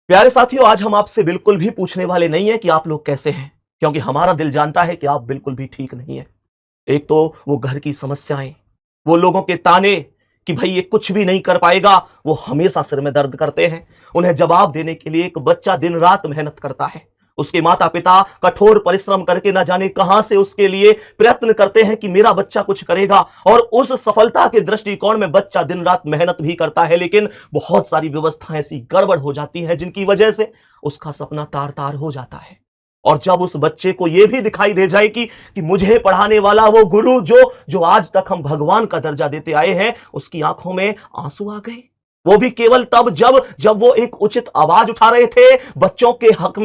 प्यारे साथियों, आज हम आपसे बिल्कुल भी पूछने वाले नहीं है कि आप लोग कैसे हैं, क्योंकि हमारा दिल जानता है कि आप बिल्कुल भी ठीक नहीं है। एक तो वो घर की समस्याएं, वो लोगों के ताने कि भाई ये कुछ भी नहीं कर पाएगा, वो हमेशा सिर में दर्द करते हैं। उन्हें जवाब देने के लिए एक बच्चा दिन रात मेहनत करता है। उसके माता पिता कठोर परिश्रम करके ना जाने कहां से उसके लिए प्रयत्न करते हैं कि मेरा बच्चा कुछ करेगा, और उस सफलता के दृष्टिकोण में बच्चा दिन रात मेहनत भी करता है, लेकिन बहुत सारी व्यवस्थाएं ऐसी गड़बड़ हो जाती है जिनकी वजह से उसका सपना तार तार हो जाता है। और जब उस बच्चे को यह भी दिखाई दे जाए कि मुझे पढ़ाने वाला वो गुरु जो जो आज तक हम भगवान का दर्जा देते आए हैं, उसकी आंखों में आंसू आ गए। वो भी केवल तब जब जब वो एक उचित आवाज उठा रहे थे, बच्चों के हक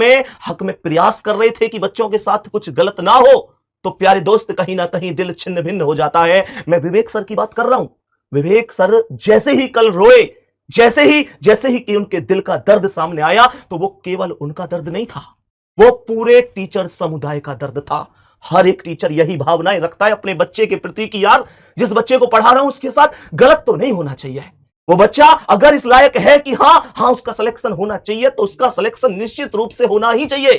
में प्रयास कर रहे थे कि बच्चों के साथ कुछ गलत ना हो। तो प्यारे दोस्त, कहीं ना कहीं दिल छिन्न भिन्न हो जाता है। मैं विवेक सर की बात कर रहा हूं। विवेक सर जैसे ही कल रोए, जैसे ही कि उनके दिल का दर्द सामने आया, तो वो केवल उनका दर्द नहीं था, वो पूरे टीचर समुदाय का दर्द था। हर एक टीचर यही भावनाएं रखता है अपने बच्चे के प्रति कि यार, जिस बच्चे को पढ़ा रहा हूं उसके साथ गलत तो नहीं होना चाहिए। वो बच्चा अगर इस लायक है कि हाँ उसका सिलेक्शन होना चाहिए, तो उसका सिलेक्शन निश्चित रूप से होना ही चाहिए।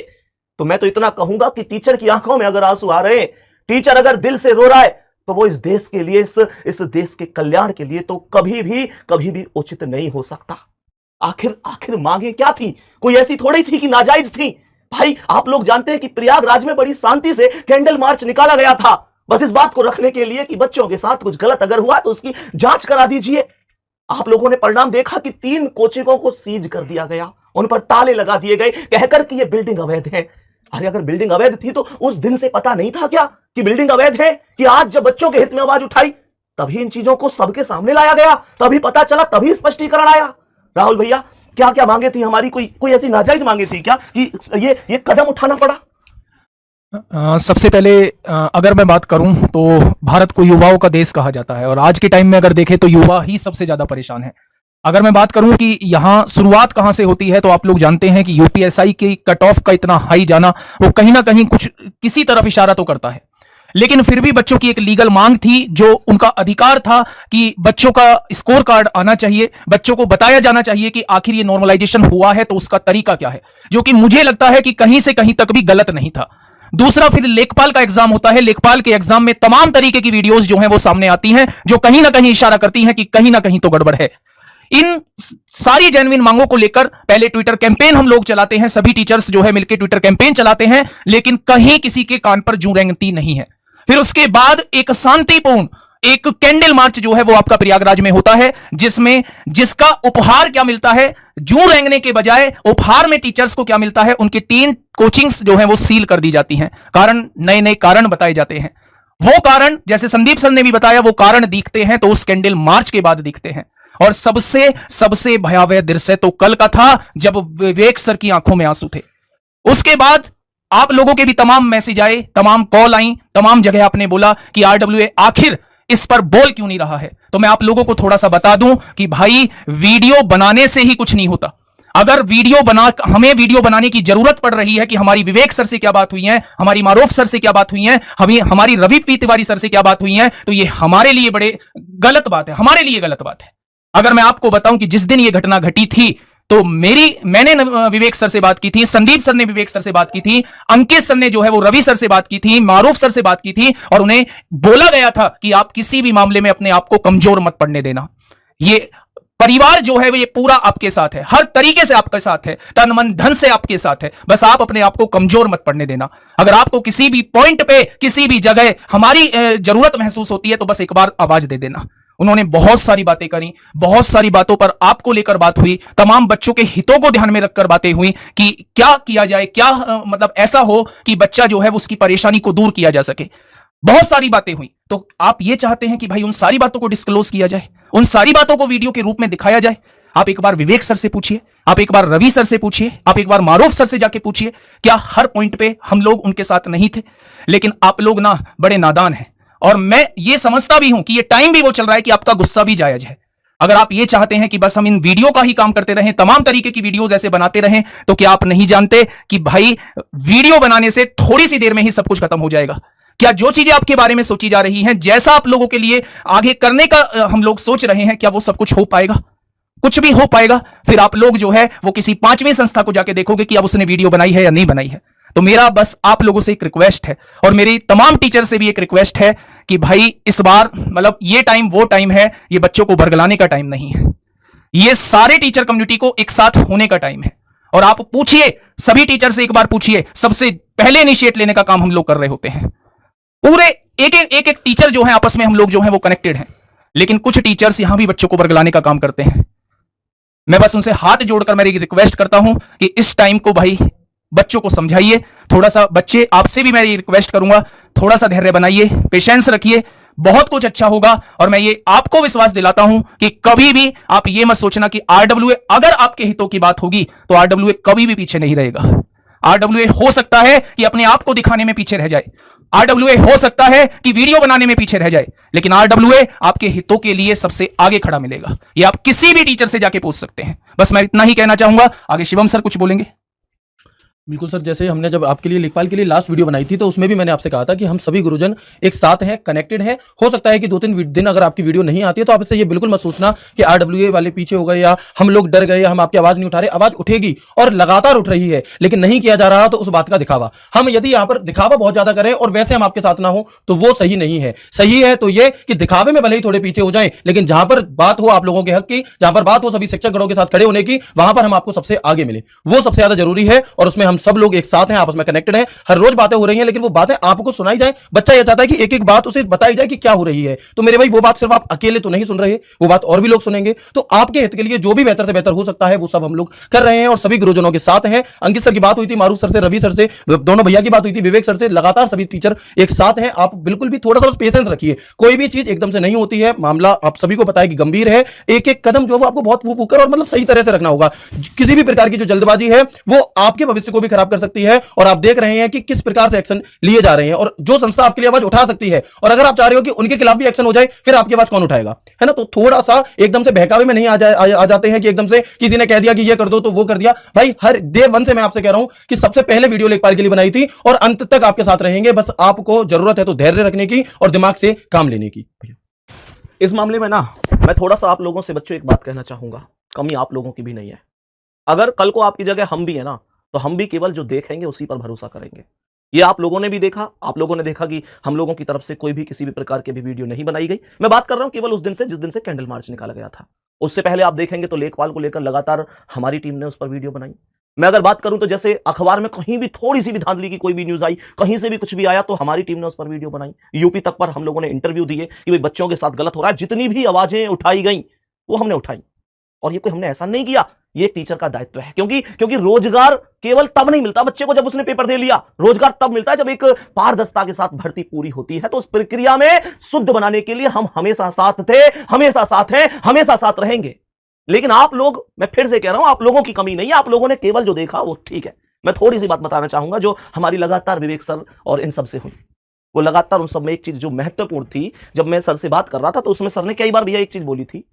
तो मैं तो इतना कहूंगा कि टीचर की आंखों में अगर आंसू आ रहे हैं, टीचर अगर दिल से रो रहा है, तो वो इस देश के लिए, इस देश के कल्याण के लिए तो कभी भी उचित नहीं हो सकता। आखिर आखिर मांगे क्या थी? कोई ऐसी थोड़ी थी कि नाजायज थी। भाई, आप लोग जानते हैं कि प्रयागराज में बड़ी शांति से कैंडल मार्च निकाला गया था, बस इस बात को रखने के लिए कि बच्चों के साथ कुछ गलत अगर हुआ तो उसकी जांच करा दीजिए। आप लोगों ने परिणाम देखा कि 3 कोचिंगों को सीज कर दिया गया, उन पर ताले लगा दिए गए, कहकर कि ये बिल्डिंग अवैध है। अरे अगर बिल्डिंग अवैध थी तो उस दिन से पता नहीं था क्या कि बिल्डिंग अवैध है? कि आज जब बच्चों के हित में आवाज उठाई, तभी इन चीजों को सबके सामने लाया गया, तभी पता चला, तभी स्पष्टीकरण आया। राहुल भैया, क्या क्या मांगे थी हमारी? कोई ऐसी नाजायज मांगे थी क्या कि ये कदम उठाना पड़ा? सबसे पहले अगर मैं बात करूं तो भारत को युवाओं का देश कहा जाता है, और आज के टाइम में अगर देखें तो युवा ही सबसे ज्यादा परेशान है। अगर मैं बात करूं कि यहां शुरुआत कहां से होती है, तो आप लोग जानते हैं कि यूपीएसआई की कट ऑफ का इतना हाई जाना, वो कहीं ना कहीं कुछ किसी तरफ इशारा तो करता है। लेकिन फिर भी बच्चों की एक लीगल मांग थी, जो उनका अधिकार था कि बच्चों का स्कोर कार्ड आना चाहिए, बच्चों को बताया जाना चाहिए कि आखिर ये नॉर्मलाइजेशन हुआ है तो उसका तरीका क्या है, जो कि मुझे लगता है कि कहीं से कहीं तक भी गलत नहीं था। दूसरा, फिर लेखपाल का एग्जाम होता है। लेखपाल के एग्जाम में तमाम तरीके की वीडियोस जो हैं वो सामने आती हैं, जो कहीं ना कहीं इशारा करती हैं कि कहीं ना कहीं तो गड़बड़ है। इन सारी जेन्युइन मांगों को लेकर पहले ट्विटर कैंपेन हम लोग चलाते हैं, सभी टीचर्स जो है मिलकर ट्विटर कैंपेन चलाते हैं, लेकिन कहीं किसी के कान पर जूं रेंगती नहीं है। फिर उसके बाद एक शांतिपूर्ण एक कैंडल मार्च जो है वो आपका प्रयागराज में होता है, जिसका उपहार क्या मिलता है? जूं रेंगने के बजाय उपहार में टीचर्स को क्या मिलता है? उनकी 3 कोचिंग्स जो है वो सील कर दी जाती हैं। कारण, नए नए कारण बताए जाते हैं। वो कारण, जैसे संदीप सर ने भी बताया, वो कारण दिखते हैं तो उस कैंडल मार्च के बाद दिखते हैं। और सबसे भयावह दृश्य तो कल का था, जब विवेक सर की आंखों में आंसू थे। उसके बाद आप लोगों के भी तमाम मैसेज आए, तमाम कॉल आई, तमाम जगह आपने बोला कि आरडब्ल्यूए आखिर इस पर बोल क्यों नहीं रहा है। तो मैं आप लोगों को थोड़ा सा बता दूं कि भाई, वीडियो बनाने से ही कुछ नहीं होता। अगर हमें वीडियो बनाने की जरूरत पड़ रही है कि हमारी विवेक सर से क्या बात हुई है, हमारी मारूफ सर से क्या बात हुई है, हमारी रवि पी तिवारी सर से क्या बात हुई है, तो ये हमारे लिए बड़े गलत बात है, हमारे लिए गलत बात है। अगर मैं आपको बताऊं कि जिस दिन ये घटना घटी थी, तो मैंने विवेक सर से बात की थी, संदीप सर ने विवेक सर से बात की थी, अंकित सर ने जो है वो रवि सर से बात की थी, मारूफ सर से बात की थी, और उन्हें बोला गया था कि आप किसी भी मामले में अपने आप को कमजोर मत पड़ने देना। ये परिवार जो है वो ये पूरा आपके साथ है, हर तरीके से आपके साथ है, तन मन धन से आपके साथ है। बस आप अपने आप को कमजोर मत पड़ने देना। अगर आपको किसी भी पॉइंट पे, किसी भी जगह हमारी जरूरत महसूस होती है, तो बस एक बार आवाज दे देना। उन्होंने बहुत सारी बातें करी, बहुत सारी बातों पर आपको लेकर बात हुई, तमाम बच्चों के हितों को ध्यान में रखकर बातें हुई कि क्या किया जाए, क्या मतलब ऐसा हो कि बच्चा जो है उसकी परेशानी को दूर किया जा सके। बहुत सारी बातें हुई। तो आप ये चाहते हैं कि भाई उन सारी बातों को डिस्क्लोज किया जाए, उन सारी बातों को वीडियो के रूप में दिखाया जाए। आप एक बार विवेक सर से पूछिए, आप एक बार रवि सर से पूछिए, आप एक बार मारूफ सर से जाके पूछिए, क्या हर पॉइंट पे हम लोग उनके साथ नहीं थे? लेकिन आप लोग ना बड़े नादान हैं, और मैं ये समझता भी हूं कि ये टाइम भी वो चल रहा है कि आपका गुस्सा भी जायज है। अगर आप ये चाहते हैं कि बस हम इन वीडियो का ही काम करते रहें, तमाम तरीके की वीडियोस ऐसे बनाते रहें, तो क्या आप नहीं जानते कि भाई, वीडियो बनाने से थोड़ी सी देर में ही सब कुछ खत्म हो जाएगा। क्या जो चीजें आपके बारे में सोची जा रही हैं, जैसा आप लोगों के लिए आगे करने का हम लोग सोच रहे हैं, क्या वो सब कुछ हो पाएगा? कुछ भी हो पाएगा, फिर आप लोग जो है वो किसी 5वीं संस्था को जाके देखोगे कि अब उसने वीडियो बनाई है या नहीं बनाई है। तो मेरा बस आप लोगों से एक रिक्वेस्ट है और मेरी तमाम टीचर से भी एक रिक्वेस्ट है कि भाई इस बार मतलब ये टाइम वो टाइम है, ये बच्चों को बरगलाने का टाइम नहीं है, ये सारे टीचर कम्युनिटी को एक साथ होने का टाइम है। और आप पूछिए, सभी टीचर से एक बार पूछिए, सबसे पहले इनिशिएट लेने का काम हम लोग कर रहे होते हैं। पूरे एक टीचर जो है आपस में हम लोग जो है वो कनेक्टेड हैं, लेकिन कुछ टीचर्स यहां भी बच्चों को बरगलाने का काम करते हैं। मैं बस उनसे हाथ जोड़कर मेरी रिक्वेस्ट करता हूं कि इस टाइम को भाई बच्चों को समझाइए थोड़ा सा। बच्चे आपसे भी मैं ये रिक्वेस्ट करूंगा, थोड़ा सा धैर्य बनाइए, पेशेंस रखिए, बहुत कुछ अच्छा होगा। और मैं ये आपको विश्वास दिलाता हूं कि कभी भी आप ये मत सोचना कि आरडब्ल्यूए, अगर आपके हितों की बात होगी तो आरडब्ल्यूए कभी भी पीछे नहीं रहेगा। आरडब्ल्यूए हो सकता है कि अपने आप को दिखाने में पीछे रह जाए, आरडब्ल्यूए हो सकता है कि वीडियो बनाने में पीछे रह जाए, लेकिन आरडब्ल्यूए आपके हितों के लिए सबसे आगे खड़ा मिलेगा। ये आप किसी भी टीचर से जाके पूछ सकते हैं। बस मैं इतना ही कहना चाहूंगा। आगे शिवम सर कुछ बोलेंगे। बिल्कुल सर, जैसे हमने जब आपके लिए लेखपाल के लिए लास्ट वीडियो बनाई थी तो उसमें भी मैंने आपसे कहा था कि हम सभी गुरुजन एक साथ हैं, कनेक्टेड हैं। हो सकता है कि 2-3 दिन अगर आपकी वीडियो नहीं आती है तो आप इससे ये बिल्कुल मत सोचना कि आरडब्ल्यूए वाले पीछे हो गए या हम लोग डर गए या हम आपकी आवाज नहीं उठा रहे। आवाज उठेगी और लगातार उठ रही है, लेकिन नहीं किया जा रहा तो उस बात का दिखावा। हम यदि यहाँ पर दिखावा बहुत ज्यादा करें और वैसे हम आपके साथ ना हो तो वो सही नहीं है। सही है तो ये कि दिखावे में भले ही थोड़े पीछे हो जाएं, लेकिन जहां पर बात हो आप लोगों के हक की, जहां पर बात हो सभी शिक्षक गणों के साथ खड़े होने की, वहां पर हम आपको सबसे आगे मिले, वो सबसे ज्यादा जरूरी है। और उसमें हम सब लोग एक साथ हैं, आपस में कनेक्टेड हैं। हर रोज बातें हो रही हैं, लेकिन वो बातें आपको सुनाई जाए। बच्चा ये चाहता है कि एक एक बात उसे बताई जाए कि क्या हो रही है। तो मेरे भाई वो बात सिर्फ आप अकेले तो नहीं सुन रहे, वो बात और भी लोग सुनेंगे। तो आपके हित के लिए जो भी बेहतर से बेहतर हो सकता है वो सब हम लोग कर रहे हैं और सभी गुरुजनों के साथ हैं। अंकित सर की बात हुई थी, मारूफ सर से, रवि सर से, दोनों भैया की बात हुई थी, विवेक सर से, लगातार सभी टीचर एक साथ हैं। आप बिल्कुल भी थोड़ा सा पेशेंस रखिए, कोई भी चीज एकदम से नहीं होती है। मामला आप सभी को पता है कि गंभीर है। एक एक कदम जो वो आपको बहुत फूकर और मतलब सही तरह से रखना होगा। किसी भी प्रकार की जो जल्दबाजी है वो आपके भविष्य को भी खराब कर सकती है। और आप देख रहे हैं कि किस प्रकार से एक्शन लिए जा रहे हैं और जो संस्था आपके लिए आवाज उठा सकती है, और अगर आप चाह रहे हो कि उनके खिलाफ भी एक्शन हो जाए, फिर आपकी आवाज कौन उठाएगा, है ना। तो थोड़ा सा एकदम से बहकावे में नहीं आ जाते हैं कि एकदम से किसी ने कह दिया कि ये कर दो तो वो कर दिया। भाई हर डे 1 से मैं आपसे कह रहा हूं कि सबसे पहले वीडियो लेखपाल के लिए बनाई थी और अंत तक आपके साथ रहेंगे। बस आपको जरूरत है तो धैर्य रखने की और दिमाग से काम लेने की। इस मामले में ना मैं थोड़ा सा आप लोगों से बच्चों एक बात कहना चाहूंगा, कमी आप लोगों की भी नहीं है। अगर कल को आपकी जगह हम भी है ना, तो हम भी केवल जो देखेंगे उसी पर भरोसा करेंगे। ये आप लोगों ने भी देखा, आप लोगों ने देखा कि हम लोगों की तरफ से कोई भी किसी भी प्रकार की भी वीडियो नहीं बनाई गई। मैं बात कर रहा हूं केवल उस दिन से जिस दिन से कैंडल मार्च निकाला गया था। उससे पहले आप देखेंगे तो लेखपाल को लेकर लगातार हमारी टीम ने उस पर वीडियो बनाई। मैं अगर बात करूं तो जैसे अखबार में कहीं भी थोड़ी सी भी धांधली की कोई भी न्यूज आई, कहीं से भी कुछ भी आया, तो हमारी टीम ने उस पर वीडियो बनाई। यूपी तक पर हम लोगों ने इंटरव्यू दिए कि भाई बच्चों के साथ गलत हो रहा है। जितनी भी आवाजें उठाई गई वो हमने उठाई, और ये कोई हमने ऐसा नहीं किया, ये टीचर का दायित्व है। क्योंकि रोजगार केवल तब नहीं मिलता बच्चे को जब उसने पेपर दे लिया। रोजगार तब मिलता है जब एक पारदर्शिता के साथ भर्ती पूरी होती है। तो उस प्रक्रिया में शुद्ध बनाने के लिए हम हमेशा साथ थे, हमेशा साथ हैं, हमेशा साथ रहेंगे। लेकिन आप लोग, मैं फिर से कह रहा हूं, आप लोगों की कमी नहीं है। आप लोगों ने केवल जो देखा वो ठीक है। मैं थोड़ी सी बात बताना चाहूंगा जो हमारी लगातार विवेक सर और इन सब से हुई। वो लगातार उन सब में एक चीज जो महत्वपूर्ण थी, जब मैं सर से बात कर रहा था तो उसमें सर ने कई बार भैया एक चीज बोली थी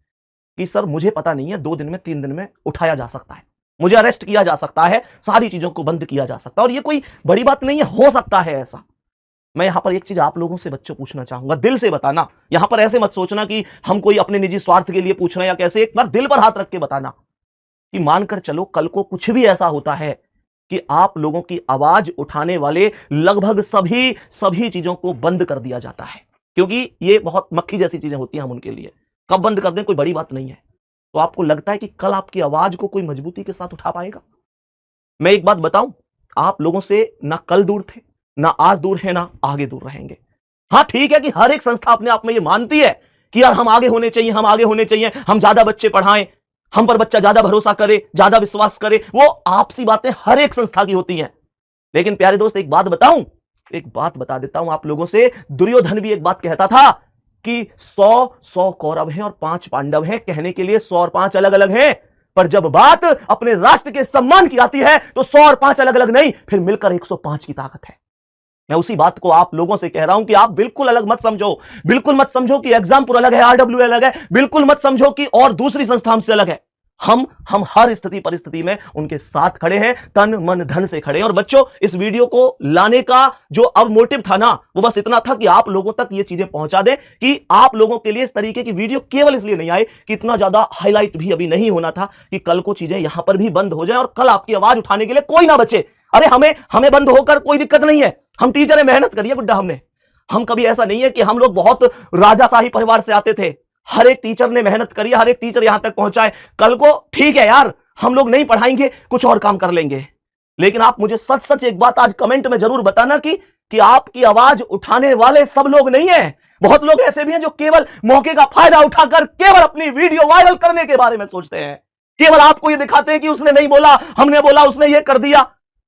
कि सर मुझे पता नहीं है, 2 दिन में 3 दिन में उठाया जा सकता है, मुझे अरेस्ट किया जा सकता है, सारी चीजों को बंद किया जा सकता है, और ये कोई बड़ी बात नहीं है, हो सकता है ऐसा। मैं यहां पर एक चीज आप लोगों से बच्चों पूछना चाहूंगा, दिल से बताना। यहां पर ऐसे मत सोचना कि हम कोई अपने निजी स्वार्थ के लिए पूछ रहे हैं या कैसे। एक बार दिल पर हाथ रख के बताना कि मानकर चलो कल को कुछ भी ऐसा होता है कि आप लोगों की आवाज उठाने वाले लगभग सभी चीजों को बंद कर दिया जाता है, क्योंकि ये बहुत मक्खी जैसी चीजें होती हैं हम उनके लिए। कब बंद कर दें कोई बड़ी बात नहीं है। तो आपको लगता है कि कल आपकी आवाज को कोई मजबूती के साथ उठा पाएगा? मैं एक बात बताऊं, आप लोगों से ना कल दूर थे, ना आज दूर है, ना आगे दूर रहेंगे। हां ठीक है कि हर एक संस्था अपने आप में ये मानती है कि यार हम आगे होने चाहिए, हम आगे होने चाहिए, हम ज्यादा बच्चे पढ़ाएं, हम पर बच्चा ज्यादा भरोसा करे, ज्यादा विश्वास करे। वो आपसी बातें हर एक संस्था की होती हैं। लेकिन प्यारे दोस्त एक बात बताऊं, एक बात बता देता हूं आप लोगों से। दुर्योधन भी एक बात कहता था कि 100 कौरव हैं और 5 पांडव हैं। कहने के लिए 100 और 5 अलग अलग हैं, पर जब बात अपने राष्ट्र के सम्मान की आती है तो 100 और 5 अलग अलग नहीं, फिर मिलकर 105 की ताकत है। मैं उसी बात को आप लोगों से कह रहा हूं कि आप बिल्कुल अलग मत समझो। बिल्कुल मत समझो कि एग्जामपुर अलग है, आरडब्ल्यू अलग है। बिल्कुल मत समझो कि और दूसरी संस्था हमसे अलग है। हम हर स्थिति परिस्थिति में उनके साथ खड़े हैं, तन मन धन से खड़े हैं। और बच्चों, इस वीडियो को लाने का जो अब मोटिव था ना, वो बस इतना था कि आप लोगों तक ये चीजें पहुंचा दें कि आप लोगों के लिए इस तरीके की वीडियो केवल इसलिए नहीं आए कि इतना ज्यादा हाईलाइट भी अभी नहीं होना था कि कल को चीजें यहां पर भी बंद हो जाए और कल आपकी आवाज उठाने के लिए कोई ना बचे। अरे हमें बंद होकर कोई दिक्कत नहीं है, हम टीचर है, मेहनत करिए गुड्डा। हम कभी ऐसा नहीं है कि हम लोग बहुत राजाशाही परिवार से आते थे। हर एक टीचर ने मेहनत करी, हर एक टीचर यहां तक पहुंचाए। कल को ठीक है यार, हम लोग नहीं पढ़ाएंगे, कुछ और काम कर लेंगे, लेकिन आप मुझे सच सच एक बात आज कमेंट में जरूर बताना कि आपकी आवाज उठाने वाले सब लोग नहीं है। बहुत लोग ऐसे भी हैं जो केवल मौके का फायदा उठाकर केवल अपनी वीडियो वायरल करने के बारे में सोचते हैं, केवल आपको ये दिखाते हैं कि उसने नहीं बोला, हमने बोला, उसने ये कर दिया।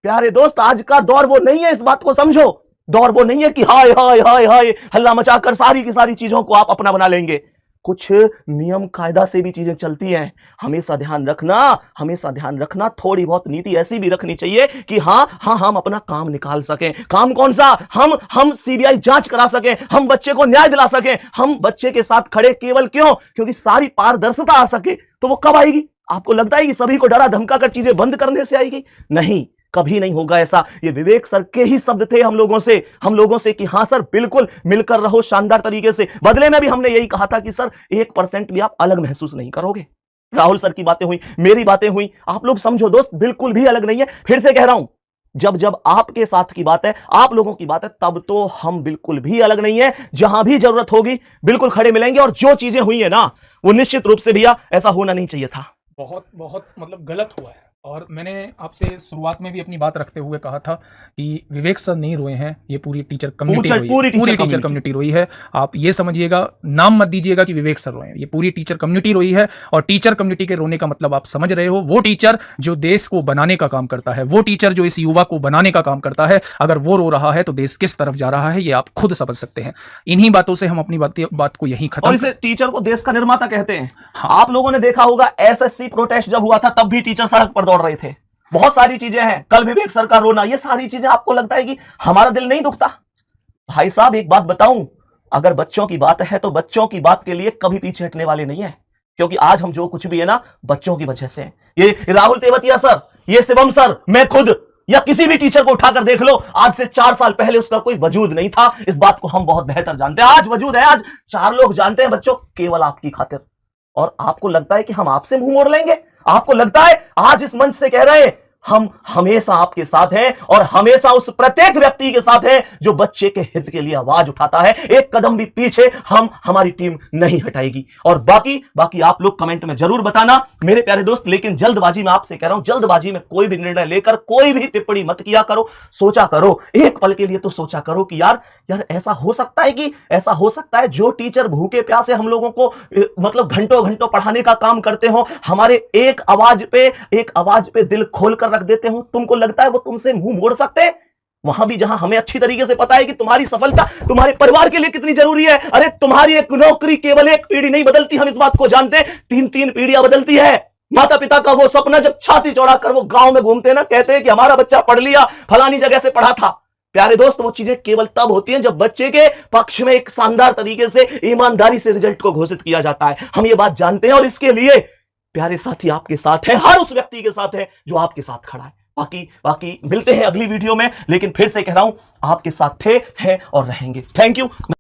प्यारे दोस्त, आज का दौर वो नहीं है, इस बात को समझो। दौर वो नहीं है कि हाय हाय हाय हाय हल्ला मचाकर सारी की सारी चीजों को आप अपना बना लेंगे। कुछ नियम कायदा से भी चीजें चलती हैं, हमेशा ध्यान रखना। थोड़ी बहुत नीति ऐसी भी रखनी चाहिए कि हाँ हम अपना काम निकाल सकें। काम कौन सा? हम सीबीआई जांच करा सकें, हम बच्चे को न्याय दिला सकें, हम बच्चे के साथ खड़े। केवल क्यों? क्योंकि सारी पारदर्शिता आ सके। तो वो कब आएगी? आपको लगता है कि सभी को डरा धमका कर चीजें बंद करने से आएगी? नहीं, कभी नहीं होगा ऐसा। ये विवेक सर के ही शब्द थे हम लोगों से कि हाँ सर, बिल्कुल मिलकर रहो शानदार तरीके से। बदले में भी हमने यही कहा था कि सर 1% भी आप अलग महसूस नहीं करोगे। राहुल सर की बातें हुई, मेरी बातें हुई, आप लोग समझो दोस्त, बिल्कुल भी अलग नहीं है। फिर से कह रहा हूं, जब आपके साथ की बात है, आप लोगों की बात है, तब तो हम बिल्कुल भी अलग नहीं है। जहां भी जरूरत होगी बिल्कुल खड़े मिलेंगे। और जो चीजें हुई है ना, वो निश्चित रूप से भैया ऐसा होना नहीं चाहिए था। बहुत बहुत मतलब गलत हुआ है। और मैंने आपसे शुरुआत में भी अपनी बात रखते हुए कहा था कि विवेक सर नहीं रोए हैं, ये पूरी टीचर कम्युनिटी रोई है, पूरी टीचर कम्युनिटी रोई है। आप ये समझिएगा, नाम मत दीजिएगा कि विवेक सर रोए हैं, ये पूरी टीचर कम्युनिटी रोई है। और टीचर कम्युनिटी के रोने का मतलब आप समझ रहे हो, वो टीचर जो देश को बनाने का काम करता है, वो टीचर जो इस युवा को बनाने का काम करता है, अगर वो रो रहा है तो देश किस तरफ जा रहा है ये आप खुद समझ सकते हैं। इन्हीं बातों से हम अपनी बात को यहीं खत्म। और इसे टीचर को देश का निर्माता कहते हैं। आप लोगों ने देखा होगा, एसएससी प्रोटेस्ट जब हुआ था तब भी टीचर सड़क पर दौड़ रहे थे। बहुत सारी चीजें हैं, कल विवेक सर का रोना, ये सारी चीजें आपको लगता है कि हमारा दिल नहीं दुखता? भाई साहब, एक बात बताऊं, अगर बच्चों की बात है तो बच्चों की बात के लिए कभी पीछे हटने वाले नहीं है। क्योंकि आज हम जो कुछ भी है ना, बच्चों की वजह से। ये राहुल तेवतिया सर, ये शिवम सर, मैं खुद, या किसी भी टीचर को उठाकर देख लो, आज से 4 साल पहले उसका कोई वजूद नहीं था। इस बात को हम बहुत बेहतर जानते हैं। आज वजूद है, आज 4 लोग जानते हैं बच्चों, केवल आपकी खातिर। और आपको लगता है कि हम आपसे मुंह मोड़ लेंगे? आपको लगता है आज इस मंच से कह रहे हैं, हम हमेशा आपके साथ हैं और हमेशा उस प्रत्येक व्यक्ति के साथ हैं जो बच्चे के हित के लिए आवाज उठाता है। एक कदम भी पीछे हमारी टीम नहीं हटाएगी। और बाकी आप लोग कमेंट में जरूर बताना मेरे प्यारे दोस्त। लेकिन जल्दबाजी में आपसे कह रहा हूं, जल्दबाजी में कोई भी निर्णय लेकर कोई भी टिप्पणी मत किया करो। सोचा करो, एक पल के लिए तो सोचा करो कि यार ऐसा हो सकता है जो टीचर भूखे प्यासे हम लोगों को मतलब घंटों घंटों पढ़ाने का काम करते हो, हमारे एक आवाज पे दिल खोलकर रख देते हो। तुमको लगता है वो तुमसे मुंह मोड़ सकते हैं? वहां भी जहां हमें अच्छी तरीके से पता है कि तुम्हारी सफलता तुम्हारे परिवार के लिए कितनी जरूरी है। अरे तुम्हारी एक नौकरी केवल एक पीढ़ी नहीं बदलती, हम इस बात को जानते हैं, 3-3 पीढ़ियां बदलती है। माता पिता का वो सपना जब छाती चौड़ाकर वो गांव में घूमते ना, कहते हैं कि हमारा बच्चा पढ़ लिया, फलानी जगह से पढ़ा था। प्यारे दोस्त, वो चीजें केवल तब होती हैं जब बच्चे के पक्ष में एक शानदार तरीके से ईमानदारी से रिजल्ट को घोषित किया जाता है। हम ये बात जानते हैं और इसके लिए प्यारे साथी आपके साथ है, हर उस व्यक्ति के साथ है जो आपके साथ खड़ा है। बाकी मिलते हैं अगली वीडियो में, लेकिन फिर से कह रहा हूं, आपके साथ थे, हैं और रहेंगे। Thank you.